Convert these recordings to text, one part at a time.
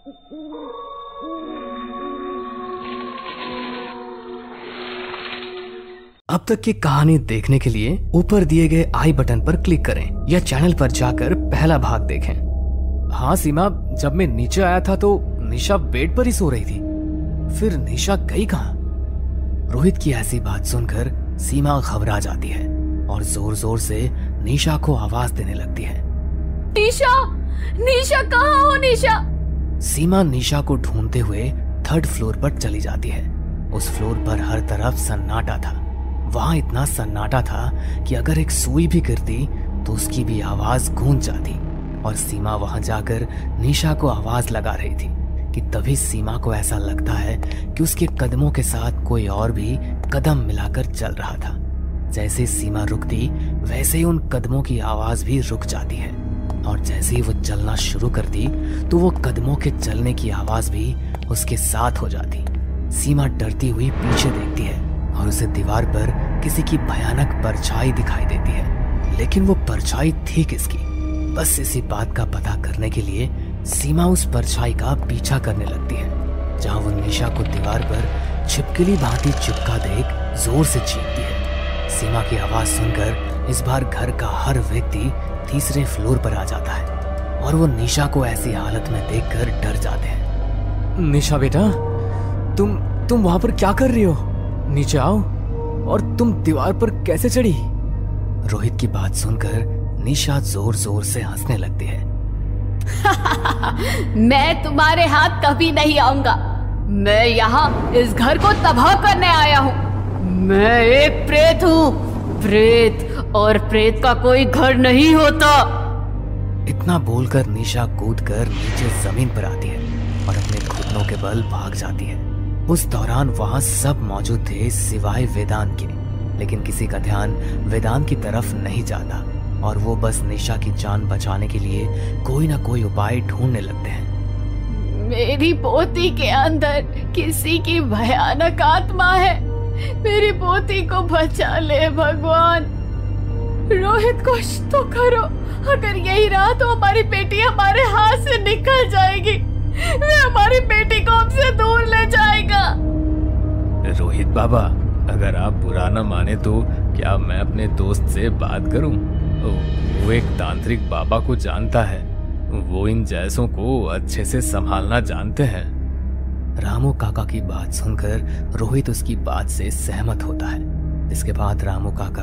अब तक की कहानी देखने के लिए ऊपर दिए गए आई बटन पर क्लिक करें या चैनल पर जाकर पहला भाग देखें। हाँ सीमा, जब मैं नीचे आया था तो निशा बेड पर ही सो रही थी। फिर निशा गई कहाँ? रोहित की ऐसी बात सुनकर सीमा घबरा जाती है और जोर जोर से निशा को आवाज देने लगती है। निशा, निशा कहाँ हो निशा? सीमा निशा को ढूंढते हुए 3rd फ्लोर पर चली जाती है। उस फ्लोर पर हर तरफ सन्नाटा था। वहां इतना सन्नाटा था कि अगर एक सुई भी गिरती तो उसकी भी आवाज गूंज जाती। और सीमा वहां जाकर निशा को आवाज लगा रही थी कि तभी सीमा को ऐसा लगता है कि उसके कदमों के साथ कोई और भी कदम मिलाकर चल रहा था। जैसे सीमा रुकती वैसे ही उन कदमों की आवाज भी रुक जाती है और जैसे ही वो चलना शुरू करती तो वो कदमों के चलने की आवाज भी उसके साथ हो जाती। सीमा डरती हुई पीछे देखती है और उसे दीवार पर किसी की भयानक परछाई दिखाई देती है। लेकिन वो परछाई थी किसकी? बस इसी बात का पता करने के लिए सीमा उस परछाई का पीछा करने लगती है। जहां वो निशा को दीवार पर छिपकली भांति चिपका देख जोर से चीखती है। सीमा की आवाज सुनकर इस बार घर का हर व्यक्ति 3रे फ्लोर पर आ जाता है और वो निशा को ऐसी हालत में देखकर डर जाते हैं। निशा बेटा, तुम वहां पर क्या कर रही हो? नीचे आओ। और तुम दीवार पर कैसे चढ़ी? रोहित की बात सुनकर निशा जोर जोर से हंसने लगती है। मैं तुम्हारे हाथ कभी नहीं आऊंगा। मैं यहाँ इस घर को तबाह करने आया हूँ। मैं एक प्रेत हूँ। प्रेत और प्रेत का कोई घर नहीं होता। इतना बोलकर निशा कूदकर नीचे जमीन पर आती है और अपने घुटनों के बल भाग जाती है। उस दौरान वहां सब मौजूद थे सिवाय वेदांत के, लेकिन किसी का ध्यान वेदांत की तरफ नहीं जाता और वो बस निशा की जान बचाने के लिए कोई ना कोई उपाय ढूंढने लगते हैं। मेरी पोती के अंदर किसी की भयानक आत्मा है। मेरी पोती को बचा ले भगवान। रोहित, कुछ तो करो। अगर यही रहा तो हमारी बेटी हमारे हाथ से निकल जाएगी। वे हमारी बेटी को हमसे दूर ले जाएगा। रोहित बाबा, अगर आप बुरा न माने तो क्या मैं अपने दोस्त से बात करूं? वो एक तांत्रिक बाबा को जानता है। वो इन जैसों को अच्छे से संभालना जानते हैं। रामू काका की बात सुनकर रोहित उसकी बात से सहमत होता है। इसके बाद रामू काका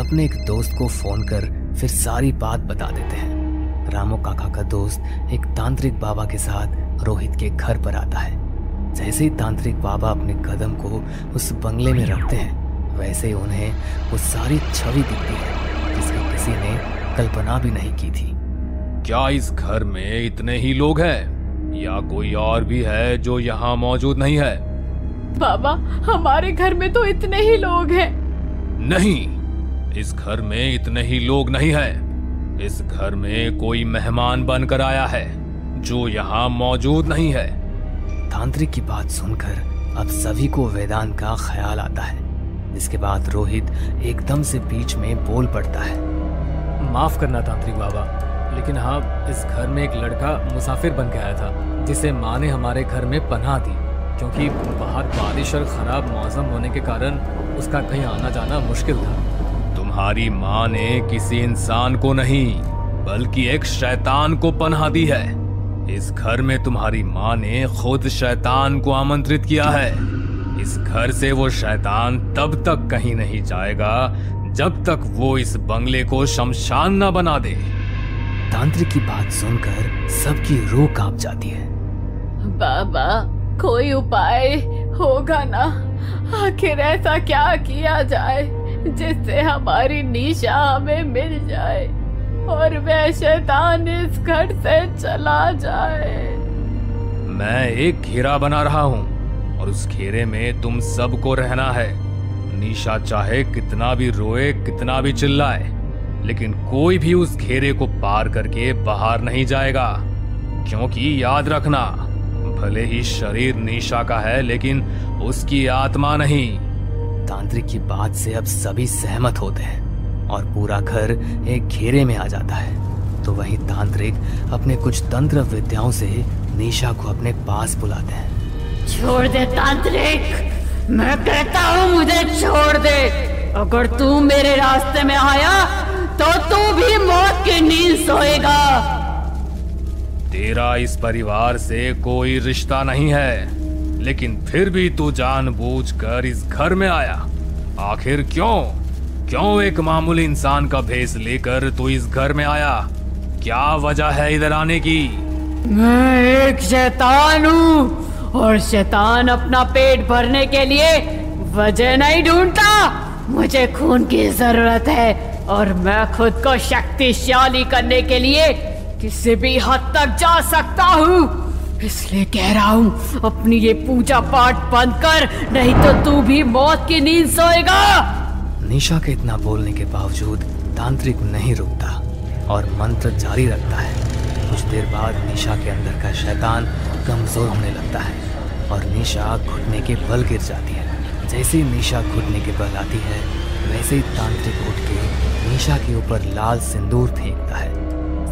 अपने एक दोस्त को फोन कर फिर सारी बात बता देते हैं। रामू काका का दोस्त एक तांत्रिक बाबा के साथ रोहित के घर पर आता है। जैसे ही तांत्रिक बाबा अपने कदम को उस बंगले में रखते हैं वैसे ही उन्हें वो सारी छवि दिखती है जिसकी किसी ने कल्पना भी नहीं की थी। क्या इस घर में इतने ही लोग हैं या कोई और भी है जो यहाँ मौजूद नहीं है? बाबा, हमारे घर में तो इतने ही लोग हैं। नहीं, इस घर में इतने ही लोग नहीं है। इस घर में कोई मेहमान बनकर आया है जो यहाँ मौजूद नहीं है। तांत्रिक की बात सुनकर अब सभी को वेदांत का ख्याल आता है। इसके बाद रोहित एकदम से बीच में बोल पड़ता है। माफ करना तांत्रिक बाबा, लेकिन हाँ, इस घर में एक लड़का मुसाफिर बन के आया था जिसे माँ ने हमारे घर में पनाह दी, क्योंकि बाहर बारिश और खराब मौसम होने के कारण उसका कहीं आना जाना मुश्किल था। तुम्हारी माँ ने किसी इंसान को नहीं बल्कि एक शैतान को पनाह दी है। इस घर में तुम्हारी माँ ने खुद शैतान को आमंत्रित किया है। इस घर से वो शैतान तब तक कहीं नहीं जाएगा जब तक वो इस बंगले को शमशान न बना दे। तांत्रिक की बात सुनकर सबकी रूह कांप जाती है। बाबा, कोई उपाय होगा ना? आखिर ऐसा क्या किया जाए जिससे हमारी निशा हमें मिल जाए और वह शैतान इस घर से चला जाए। मैं एक घेरा बना रहा हूँ और उस घेरे में तुम सबको रहना है। निशा चाहे कितना भी रोए, कितना भी चिल्लाए, लेकिन कोई भी उस घेरे को पार करके बाहर नहीं जाएगा, क्योंकि याद रखना, भले ही शरीर निशा का है लेकिन उसकी आत्मा नहीं। तांत्रिक की बात से अब सभी सहमत होते हैं और पूरा घर एक घेरे में आ जाता है। तो वहीं तांत्रिक अपने कुछ तंत्र विद्याओं से निशा को अपने पास बुलाते हैं। छोड़ दे तांत्रिक, मैं कहता हूँ मुझे छोड़ दे। अगर तू मेरे रास्ते में आया तो तू भी मौत की नींद सोएगा। तेरा इस परिवार से कोई रिश्ता नहीं है, लेकिन फिर भी तू जानबूझकर इस घर में आया। आखिर क्यों एक मामूली इंसान का भेष लेकर तू इस घर में आया? क्या वजह है इधर आने की? मैं एक शैतान हूँ और शैतान अपना पेट भरने के लिए वजह नहीं ढूंढता। मुझे खून की जरूरत है और मैं खुद को शक्तिशाली करने के लिए किसी भी हद तक जा सकता हूँ। इसलिए कह रहा हूँ अपनी ये पूजा पाठ बंद कर, नहीं तो तू भी मौत की नींद सोएगा। निशा के इतना बोलने के बावजूद तांत्रिक नहीं रुकता और मंत्र जारी रखता है। कुछ देर बाद निशा के अंदर का शैतान कमजोर होने लगता है और निशा घुटने के बल गिर जाती है। जैसे ही निशा घुटने के बल आती है, वैसे ही तांत्रिक उठ के निशा के ऊपर लाल सिंदूर फेंकता है।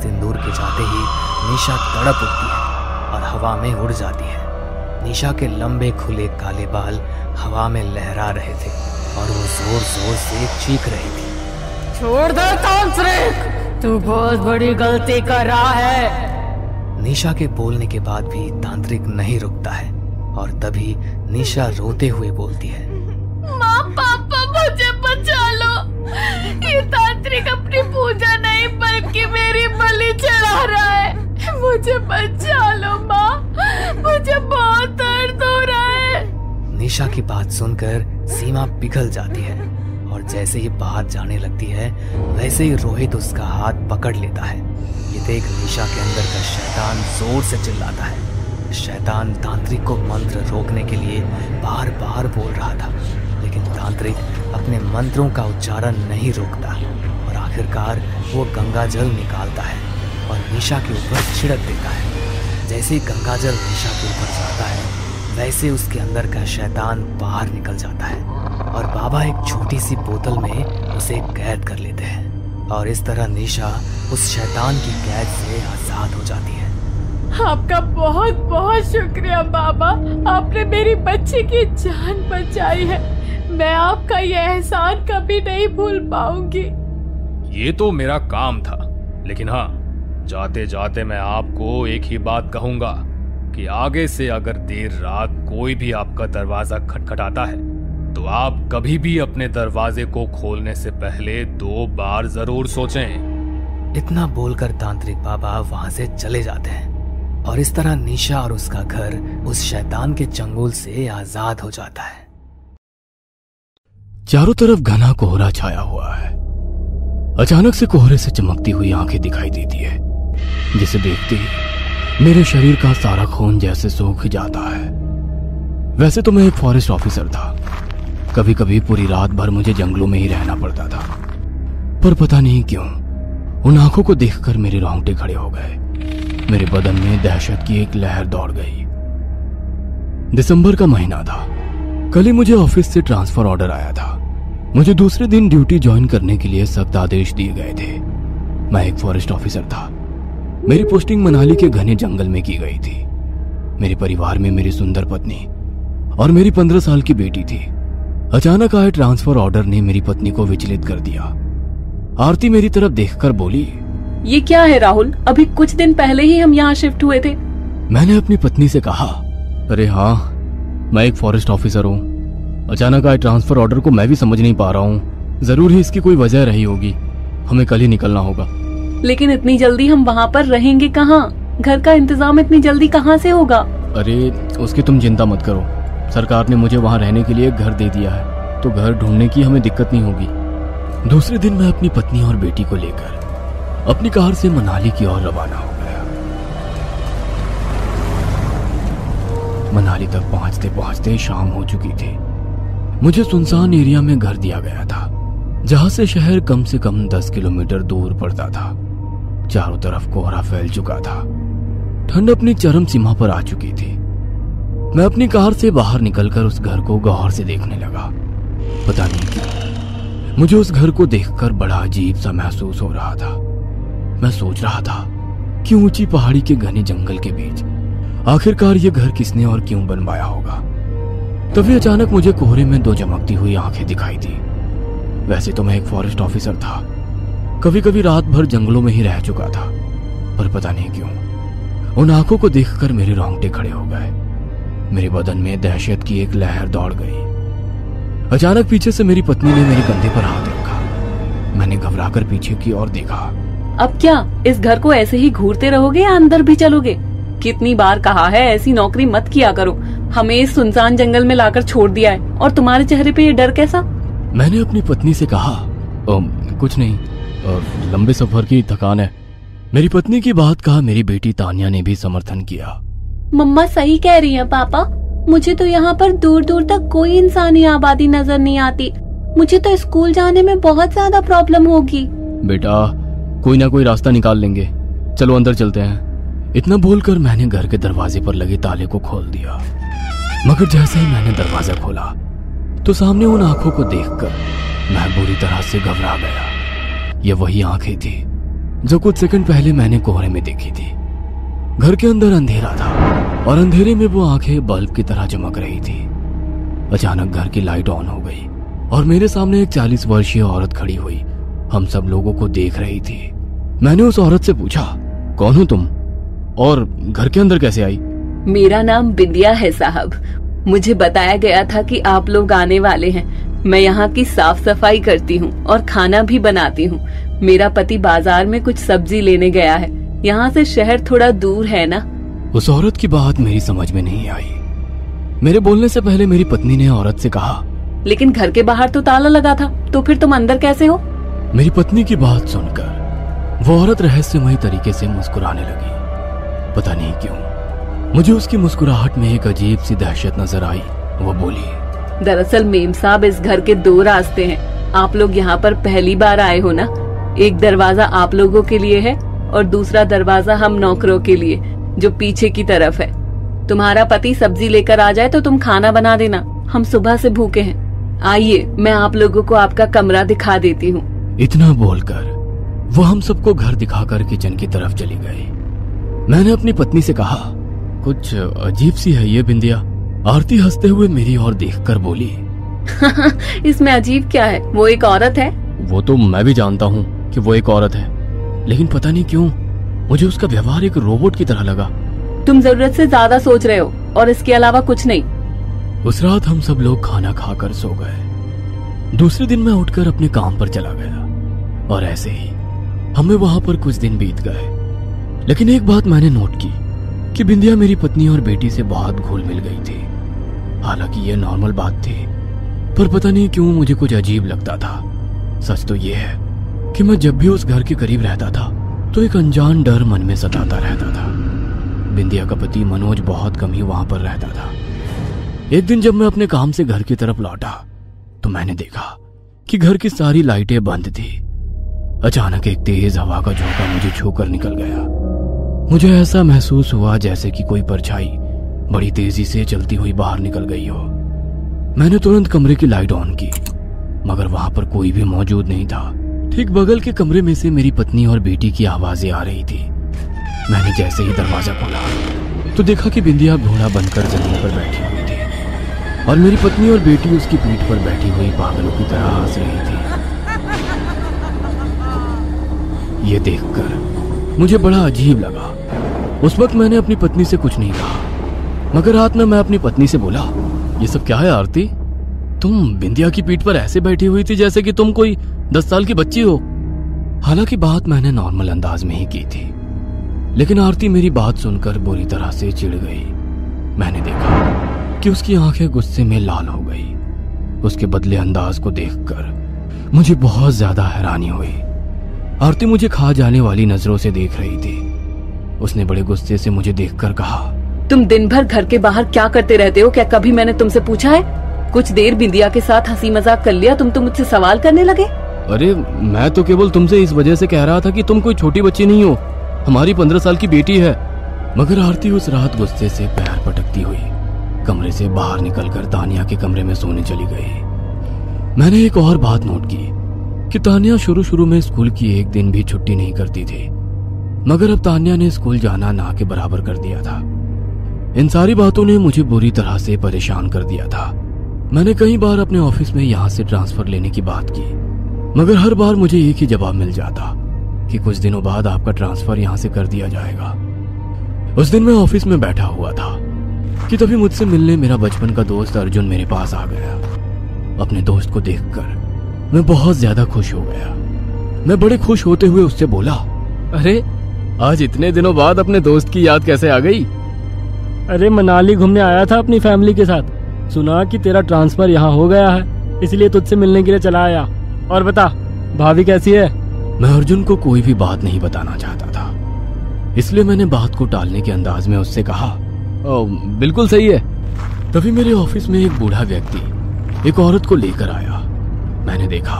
सिंदूर के जाते ही निशा तड़प उठती है और हवा में उड़ जाती है। निशा के लंबे खुले काले बाल हवा में लहरा रहे थे और वो जोर जोर से चीख रही थी। छोड़ दे तांत्रिक, तू बहुत बड़ी गलती कर रहा है। निशा के बोलने के बाद भी तांत्रिक नहीं रुकता है और तभी निशा रोते हुए बोलती है, माँ पापा मुझे बचा लो। ये तांत्रिक अपनी पूजा नहीं बल्कि मेरी बलि चढ़ा रहा है। मुझे बचा लो माँ, मुझे बहुत दर्द हो रहा है। निशा की बात सुनकर सीमा पिघल जाती है और जैसे ही बाहर जाने लगती है, वैसे ही रोहित उसका हाथ पकड़ लेता है। ये देख निशा के अंदर का शैतान जोर से चिल्लाता है। शैतान तांत्रिक को मंत्र रोकने के लिए बार बार बोल रहा था, लेकिन तांत्रिक अपने मंत्रों का उच्चारण नहीं रोकता और आखिरकार वो गंगा जल निकालता है और निशा के ऊपर छिड़क देता है। जैसे ही गंगा जल निशा के ऊपर जाता है, वैसे उसके अंदर का शैतान बाहर निकल जाता है और बाबा एक छोटी सी बोतल में उसे कैद कर लेते हैं और इस तरह निशा उस शैतान की कैद से आजाद हो जाती है। आपका बहुत बहुत शुक्रिया बाबा, आपने मेरी बच्ची की जान बचाई है। मैं आपका यह एहसान कभी नहीं भूल पाऊंगी। ये तो मेरा काम था, लेकिन हाँ, जाते जाते मैं आपको एक ही बात कहूंगा कि आगे से अगर देर रात कोई भी आपका दरवाजा खटखटाता है तो आप कभी भी अपने दरवाजे को खोलने से पहले 2 बार जरूर सोचें। इतना बोलकर तांत्रिक बाबा वहां से चले जाते हैं और इस तरह निशा और उसका घर उस शैतान के चंगुल से आजाद हो जाता है। चारों तरफ घना कोहरा छाया हुआ है। अचानक से कोहरे से चमकती हुई आंखें दिखाई देती है, जिसे देखते ही मेरे शरीर का सारा खून जैसे सूख जाता है। वैसे तो मैं एक फॉरेस्ट ऑफिसर था, कभी कभी पूरी रात भर मुझे जंगलों में ही रहना पड़ता था, पर पता नहीं क्यों उन आंखों को देखकर मेरे रोंगटे खड़े हो गए। मेरे बदन में दहशत की एक लहर दौड़ गई। दिसंबर का महीना था। कल ही मुझे ऑफिस से ट्रांसफर ऑर्डर आया था। मुझे दूसरे दिन ड्यूटी ज्वाइन करने के लिए सख्त आदेश दिए गए थे। मैं एक फॉरेस्ट ऑफिसर था। मेरी पोस्टिंग मनाली के घने जंगल में की गई थी। मेरे परिवार में मेरी सुंदर पत्नी और मेरी 15 साल की बेटी थी। अचानक आए ट्रांसफर ऑर्डर ने मेरी पत्नी को विचलित कर दिया। आरती मेरी तरफ देखकर बोली, ये क्या है राहुल, अभी कुछ दिन पहले ही हम यहाँ शिफ्ट हुए थे। मैंने अपनी पत्नी से कहा, अरे हाँ, मैं एक फॉरेस्ट ऑफिसर हूँ। अचानक आए ट्रांसफर ऑर्डर को मैं भी समझ नहीं पा रहा हूँ। जरूर ही इसकी कोई वजह रही होगी। हमें कल ही निकलना होगा। लेकिन इतनी जल्दी हम वहाँ पर रहेंगे कहाँ? घर का इंतजाम इतनी जल्दी कहाँ से होगा? अरे उसकी तुम चिंता मत करो। सरकार ने मुझे वहाँ रहने के लिए एक घर दे दिया है, तो घर ढूंढने की हमें दिक्कत नहीं होगी। दूसरे दिन मैं अपनी पत्नी और बेटी को लेकर अपनी कार से मनाली की ओर रवाना हो गया। मनाली तक पहुंचते पहुंचते शाम हो चुकी थी। मुझे सुनसान एरिया में घर दिया गया था, जहां से शहर कम से कम 10 किलोमीटर दूर पड़ता था। चारों तरफ कोहरा फैल चुका था। ठंड अपनी चरम सीमा पर आ चुकी थी। मैं अपनी कार से बाहर निकलकर उस घर को गौर से देखने लगा। पता नहीं क्यों मुझे उस घर को देखकर बड़ा अजीब सा महसूस हो रहा था। मैं सोच रहा था कि ऊंची पहाड़ी के घने जंगल के बीच आखिरकार ये घर किसने और क्यों बनवाया होगा। तभी अचानक मुझे कोहरे में दो चमकती हुई आंखें दिखाई दी। वैसे तो मैं एक फॉरेस्ट ऑफिसर था, कभी कभी रात भर जंगलों में ही रह चुका था, पर पता नहीं क्यों उन आंखों को देखकर मेरे रोंगटे खड़े हो गए। मेरे बदन में दहशत की एक लहर दौड़ गई। अचानक पीछे से मेरी पत्नी ने मेरे कंधे पर हाथ रखा। मैंने घबराकर पीछे की ओर देखा। अब क्या इस घर को ऐसे ही घूरते रहोगे या अंदर भी चलोगे? कितनी बार कहा है ऐसी नौकरी मत किया करो। हमें इस सुनसान जंगल में लाकर छोड़ दिया है और तुम्हारे चेहरे पे ये डर कैसा? मैंने अपनी पत्नी से कहा, कुछ नहीं, लंबे सफर की थकान है। मेरी पत्नी की बात कहा मेरी बेटी तानिया ने भी समर्थन किया। मम्मा सही कह रही है पापा, मुझे तो यहाँ पर दूर दूर तक कोई इंसानी आबादी नजर नहीं आती। मुझे तो स्कूल जाने में बहुत ज्यादा प्रॉब्लम होगी। बेटा कोई ना कोई रास्ता निकाल लेंगे, चलो अंदर चलते हैं। इतना बोलकर मैंने घर के दरवाजे पर लगे ताले को खोल दिया। मगर जैसे ही मैंने दरवाजा खोला तो सामने उन आंखों को देखकर मैं बुरी तरह से घबरा गया। ये वही आंखें थी जो कुछ सेकंड पहले मैंने कोहरे में देखी थी। घर के अंदर अंधेरा था और अंधेरे में वो आंखें बल्ब की तरह चमक रही थी। अचानक घर की लाइट ऑन हो गई और मेरे सामने एक 40 वर्षीय औरत खड़ी हुई हम सब लोगों को देख रही थी। मैंने उस औरत से पूछा, कौन हो तुम और घर के अंदर कैसे आई? मेरा नाम बिंदिया है साहब। मुझे बताया गया था कि आप लोग आने वाले हैं। मैं यहाँ की साफ सफाई करती हूँ और खाना भी बनाती हूँ। मेरा पति बाजार में कुछ सब्जी लेने गया है। यहाँ से शहर थोड़ा दूर है ना। उस औरत की बात मेरी समझ में नहीं आई। मेरे बोलने से पहले मेरी पत्नी ने औरत से कहा, लेकिन घर के बाहर तो ताला लगा था, तो फिर तुम अंदर कैसे हो? मेरी पत्नी की बात सुनकर वो औरत रहस्यमयी तरीके से मुस्कुराने लगी। पता नहीं क्यों मुझे उसकी मुस्कुराहट में एक अजीब सी दहशत नजर आई। वो बोली, दरअसल मेम साहब इस घर के 2 रास्ते हैं। आप लोग यहाँ पर पहली बार आए हो ना। एक दरवाजा आप लोगों के लिए है और दूसरा दरवाजा हम नौकरों के लिए, जो पीछे की तरफ है। तुम्हारा पति सब्जी लेकर आ जाए तो तुम खाना बना देना। हम सुबह से भूखे हैं। आइए मैं आप लोगों को आपका कमरा दिखा देती हूँ। इतना बोलकर वो हम सबको घर दिखाकर किचन की तरफ चली गई। मैंने अपनी पत्नी से कहा, कुछ अजीब सी है ये बिंदिया। आरती हंसते हुए मेरी ओर देखकर बोली, इसमें अजीब क्या है? वो एक औरत है। वो तो मैं भी जानता हूँ कि वो एक औरत है, लेकिन पता नहीं क्यों मुझे उसका व्यवहार एक रोबोट की तरह लगा। तुम जरूरत से ज्यादा सोच रहे हो और इसके अलावा कुछ नहीं। उस रात हम सब लोग खाना खाकर सो गए। दूसरे दिन मैं उठकर अपने काम पर चला गया और ऐसे ही हमें वहां पर कुछ दिन बीत गए। लेकिन एक बात मैंने नोट की कि बिंदिया मेरी पत्नी और बेटी से बहुत घुल मिल गई थी। हालांकि यह नॉर्मल बात थी, पर पता नहीं क्यों मुझे कुछ अजीब लगता था। सच तो यह है कि मैं जब भी उस घर के करीब रहता था तो एक अनजान डर मन में सताता रहता था। बिंदिया का पति मनोज बहुत कम ही वहां पर रहता था। एक दिन जब मैं अपने काम से घर की तरफ लौटा तो मैंने देखा कि घर की सारी लाइटें बंद थी। अचानक एक तेज हवा का झोंका मुझे छूकर निकल गया। मुझे ऐसा महसूस हुआ जैसे कि कोई परछाई बड़ी तेजी से चलती हुई बाहर निकल गई हो। मैंने तुरंत कमरे की लाइट ऑन की, मगर वहां पर कोई भी मौजूद नहीं था। ठीक बगल के कमरे में से मेरी पत्नी और बेटी की आवाजें आ रही थी। मैंने जैसे ही दरवाजा खोला तो देखा कि बिंदिया घोड़ा बनकर जमीन पर बैठी हुई थी और मेरी पत्नी और बेटी उसकी पीठ पर बैठी हुई पागलों की तरह हंस रही थी। ये देखकर मुझे बड़ा अजीब लगा। उस वक्त मैंने अपनी पत्नी से कुछ नहीं कहा, मगर रात में मैं अपनी पत्नी से बोला, ये सब क्या है आरती? तुम बिंदिया की पीठ पर ऐसे बैठी हुई थी जैसे कि तुम कोई 10 साल की बच्ची हो। हालांकि बात मैंने नॉर्मल अंदाज में ही की थी, लेकिन आरती मेरी बात सुनकर बुरी तरह से चिढ़ गई। मैंने देखा कि उसकी आंखें गुस्से में लाल हो गई। उसके बदले अंदाज को देखकर मुझे बहुत ज्यादा हैरानी हुई। आरती मुझे खा जाने वाली नजरों से देख रही थी। उसने बड़े गुस्से से मुझे देखकर कहा, तुम दिन भर घर के बाहर क्या करते रहते हो? क्या कभी मैंने तुमसे पूछा है? कुछ देर बिंदिया के साथ हंसी मजाक कर लिया, तुम तो मुझसे सवाल करने लगे। अरे मैं तो केवल तुमसे इस वजह से कह रहा था कि तुम कोई छोटी बच्ची नहीं हो, हमारी 15 साल की बेटी है। मगर आरती उस रात गुस्से से पैर पटकती हुई कमरे से बाहर निकलकर तानिया के कमरे में सोने चली गई। मैंने एक और बात नोट की कि तानिया शुरू में स्कूल की एक दिन भी छुट्टी नहीं करती थी, मगर अब तानिया ने स्कूल जाना ना के बराबर कर दिया था। इन सारी बातों ने मुझे बुरी तरह से परेशान कर दिया था। मैंने कई बार अपने ऑफिस में यहाँ से ट्रांसफर लेने की बात की, मगर हर बार मुझे एक ही जवाब मिल जाता कि कुछ दिनों बाद आपका ट्रांसफर यहाँ से कर दिया जाएगा। उस दिन मैं ऑफिस में बैठा हुआ था कि तभी मुझसे मिलने मेरा बचपन का दोस्त अर्जुन मेरे पास आ गया। अपने दोस्त को देखकर मैं बहुत ज्यादा खुश हो गया। मैं बड़े खुश होते हुए उससे बोला, अरे आज इतने दिनों बाद अपने दोस्त की याद कैसे आ गई? अरे मनाली घूमने आया था अपनी फैमिली के साथ, सुना कि तेरा ट्रांसफर यहाँ हो गया है, इसलिए तुझसे मिलने के लिए चला आया। और बता, भाभी कैसी है? मैं अर्जुन को कोई भी बात नहीं बताना चाहता था, इसलिए मैंने बात को टालने के अंदाज में उससे कहा, बिल्कुल सही है। तभी मेरे ऑफिस में एक बूढ़ा व्यक्ति एक औरत को लेकर आया। मैंने देखा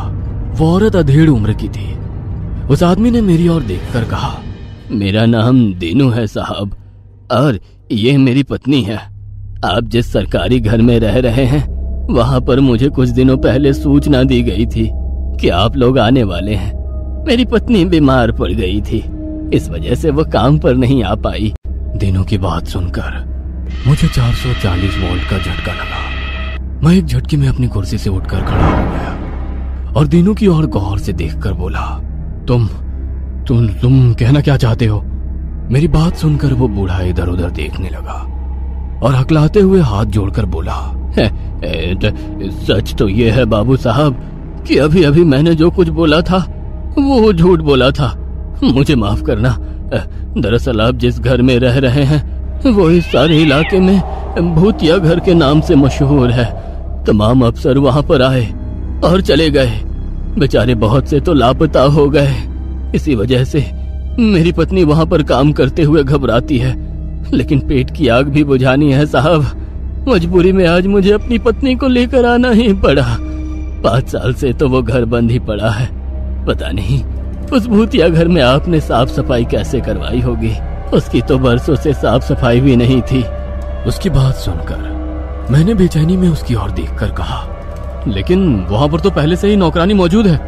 वो औरत अधेड़ उम्र की थी। उस आदमी ने मेरी ओर देखकर कहा, मेरा नाम दीनू है साहब, और ये मेरी पत्नी है। आप जिस सरकारी घर में रह रहे हैं वहाँ पर मुझे कुछ दिनों पहले सूचना दी गई थी कि आप लोग आने वाले हैं। मेरी पत्नी बीमार पड़ गई थी, इस वजह से वो काम पर नहीं आ पाई। दीनू की बात सुनकर मुझे 440 वोल्ट का झटका लगा। मैं एक झटके में अपनी कुर्सी से उठकर खड़ा हो गया और दीनू की ओर गौर से देखकर बोला, तुम कहना क्या चाहते हो? मेरी बात सुनकर वो बूढ़ा इधर उधर देखने लगा और हकलाते हुए हाथ जोड़कर बोला, सच तो ये है बाबू साहब कि अभी अभी मैंने जो कुछ बोला था वो झूठ बोला था। मुझे माफ करना। दरअसल आप जिस घर में रह रहे हैं वो इस सारे इलाके में भूतिया घर के नाम से मशहूर है। तमाम अफसर वहां पर आए और चले गए, बेचारे बहुत से तो लापता हो गए। इसी वजह से मेरी पत्नी वहां पर काम करते हुए घबराती है, लेकिन पेट की आग भी बुझानी है साहब। मजबूरी में आज मुझे अपनी पत्नी को लेकर आना ही पड़ा। 5 साल से तो वो घर बंद ही पड़ा है। पता नहीं उस भूतिया घर में आपने साफ सफाई कैसे करवाई होगी, उसकी तो बरसों से साफ सफाई भी नहीं थी। उसकी बात सुनकर मैंने बेचैनी में उसकी ओर देखकर कहा, लेकिन वहां पर तो पहले से ही नौकरानी मौजूद है,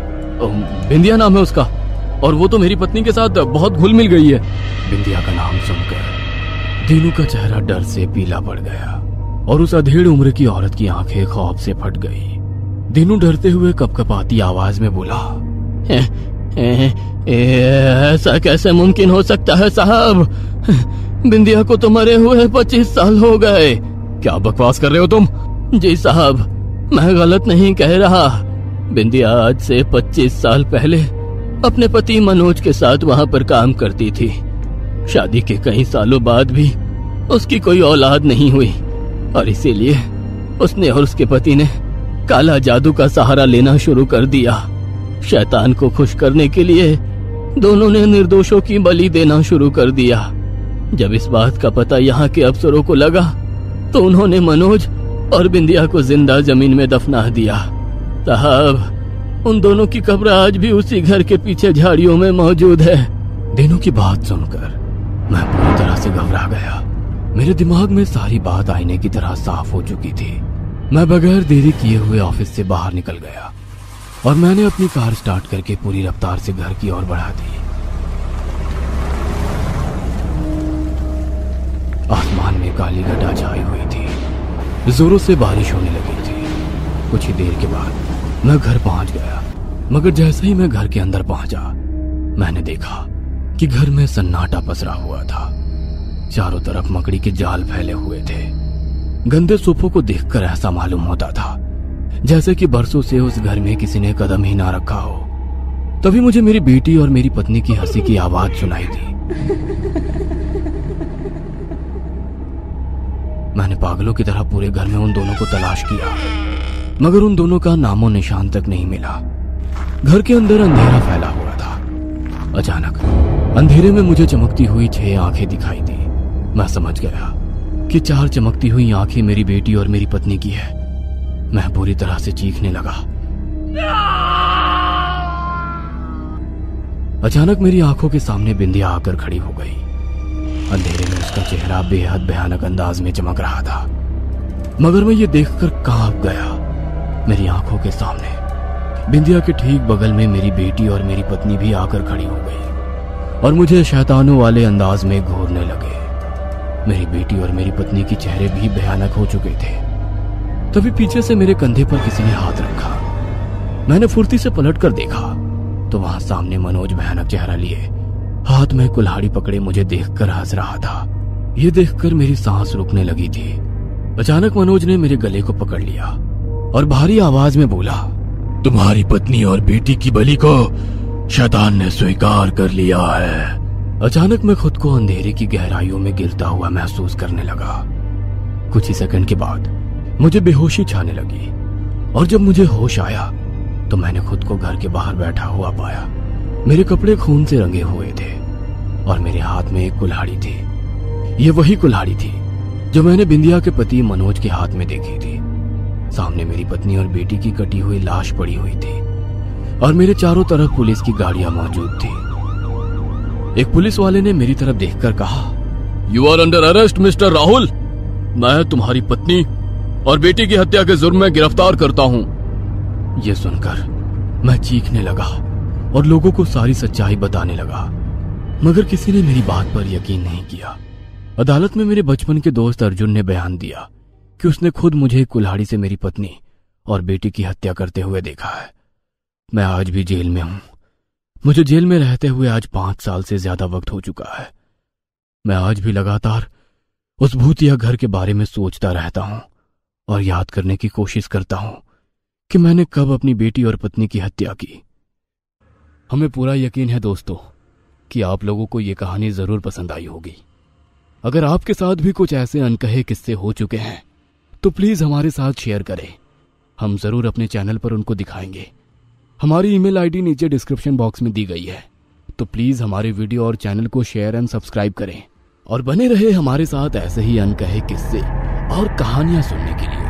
बिंदिया नाम है उसका, और वो तो मेरी पत्नी के साथ बहुत घुल मिल गई है। बिंदिया का नाम सुनकर दीनू का चेहरा डर से पीला पड़ गया और उस अधेड़ उम्र की औरत की आंखें खौफ से फट गई। दीनू डरते हुए कपकपाती आवाज में बोला, ऐसा कैसे मुमकिन हो सकता है साहब? बिंदिया को तो मरे हुए 25 साल हो गए। क्या बकवास कर रहे हो तुम? जी साहब, मैं गलत नहीं कह रहा। बिंदिया आज से 25 साल पहले अपने पति मनोज के साथ वहां पर काम करती थी। शादी के कई सालों बाद भी उसकी कोई औलाद नहीं हुई और इसीलिए उसने और उसके पति ने काला जादू का सहारा लेना शुरू कर दिया। शैतान को खुश करने के लिए दोनों ने निर्दोषों की बलि देना शुरू कर दिया। जब इस बात का पता यहाँ के अफसरों को लगा तो उन्होंने मनोज और बिंदिया को जिंदा जमीन में दफना दिया। साहब, उन दोनों की कब्र आज भी उसी घर के पीछे झाड़ियों में मौजूद है। दीनू की बात सुनकर मैं पूरी तरह से घबरा गया। मेरे दिमाग में सारी बात आईने की तरह साफ हो चुकी थी। मैं बगैर देरी किए हुए ऑफिस से बाहर निकल गया और मैंने अपनी कार स्टार्ट करके पूरी रफ्तार से घर की ओर बढ़ा दी। आसमान में काली घटा छाई हुई थी, जोरों से बारिश होने लगी थी। कुछ ही देर के बाद मैं घर पहुंच गया, मगर जैसे ही मैं घर के अंदर पहुंचा मैंने देखा कि घर में सन्नाटा पसरा हुआ था। चारों तरफ मकड़ी के जाल फैले हुए थे। गंदे सोफों को देखकर ऐसा मालूम होता था जैसे कि बरसों से उस घर में किसी ने कदम ही ना रखा हो। तभी मुझे मेरी बेटी और मेरी पत्नी की हंसी की आवाज सुनाई दी। मैंने पागलों की तरह पूरे घर में उन दोनों को तलाश किया, मगर उन दोनों का नामो निशान तक नहीं मिला। घर के अंदर अंधेरा फैला हुआ था। अचानक अंधेरे में मुझे चमकती हुई 6 आंखें दिखाई दी। मैं समझ गया कि 4 चमकती हुई आंखें मेरी बेटी और मेरी पत्नी की है। मैं बुरी तरह से चीखने लगा। अचानक मेरी आंखों के सामने बिंदिया आकर खड़ी हो गई। अंधेरे में उसका चेहरा बेहद भयानक अंदाज में चमक रहा था, मगर मैं ये देखकर कांप गया। मेरी आंखों के सामने बिंदिया के ठीक बगल में मेरी बेटी और मेरी पत्नी भी आकर खड़ी हो गई और मुझे शैतानों वाले अंदाज में घूरने लगे। मेरी बेटी और मेरी पत्नी के चेहरे भी भयानक हो चुके थे। तभी पीछे से मेरे कंधे पर किसी ने हाथ रखा। मैंने फुर्ती से पलट कर देखा तो वहां सामने मनोज भयानक चेहरा लिए हाथ में कुल्हाड़ी पकड़े मुझे देखकर हंस रहा था। ये देखकर मेरी सांस रुकने लगी थी। अचानक मनोज ने मेरे गले को पकड़ लिया और भारी आवाज में बोला, तुम्हारी पत्नी और बेटी की बलि को शैतान ने स्वीकार कर लिया है। अचानक मैं खुद को अंधेरे की गहराइयों में गिरता हुआ महसूस करने लगा। कुछ ही सेकंड के बाद मुझे बेहोशी छाने लगी और जब मुझे होश आया तो मैंने खुद को घर के बाहर बैठा हुआ पाया। मेरे कपड़े खून से रंगे हुए थे और मेरे हाथ में एक कुल्हाड़ी थी। ये वही कुल्हाड़ी थी जो मैंने बिंदिया के पति मनोज के हाथ में देखी थी। सामने मेरी पत्नी और बेटी की कटी हुई लाश पड़ी हुई थी और मेरे चारों तरफ पुलिस की गाड़ियां मौजूद थी। एक पुलिस वाले ने मेरी तरफ देखकर कहा, you are under arrest mister Rahul. मैं तुम्हारी पत्नी और बेटी की हत्या के जुर्म में गिरफ्तार करता हूं। यह सुनकर मैं चीखने लगा और लोगों को सारी सच्चाई बताने लगा, मगर किसी ने मेरी बात पर यकीन नहीं किया। अदालत में मेरे बचपन के दोस्त अर्जुन ने बयान दिया कि उसने खुद मुझे कुल्हाड़ी से मेरी पत्नी और बेटी की हत्या करते हुए देखा है। मैं आज भी जेल में हूं। मुझे जेल में रहते हुए आज 5 साल से ज्यादा वक्त हो चुका है। मैं आज भी लगातार उस भूतिया घर के बारे में सोचता रहता हूं और याद करने की कोशिश करता हूं कि मैंने कब अपनी बेटी और पत्नी की हत्या की। हमें पूरा यकीन है दोस्तों कि आप लोगों को ये कहानी जरूर पसंद आई होगी। अगर आपके साथ भी कुछ ऐसे अनकहे किस्से हो चुके हैं तो प्लीज हमारे साथ शेयर करें। हम जरूर अपने चैनल पर उनको दिखाएंगे। हमारी ईमेल आईडी नीचे डिस्क्रिप्शन बॉक्स में दी गई है, तो प्लीज हमारे वीडियो और चैनल को शेयर एंड सब्सक्राइब करें और बने रहे हमारे साथ ऐसे ही अनकहे किस्से और कहानियां सुनने के लिए।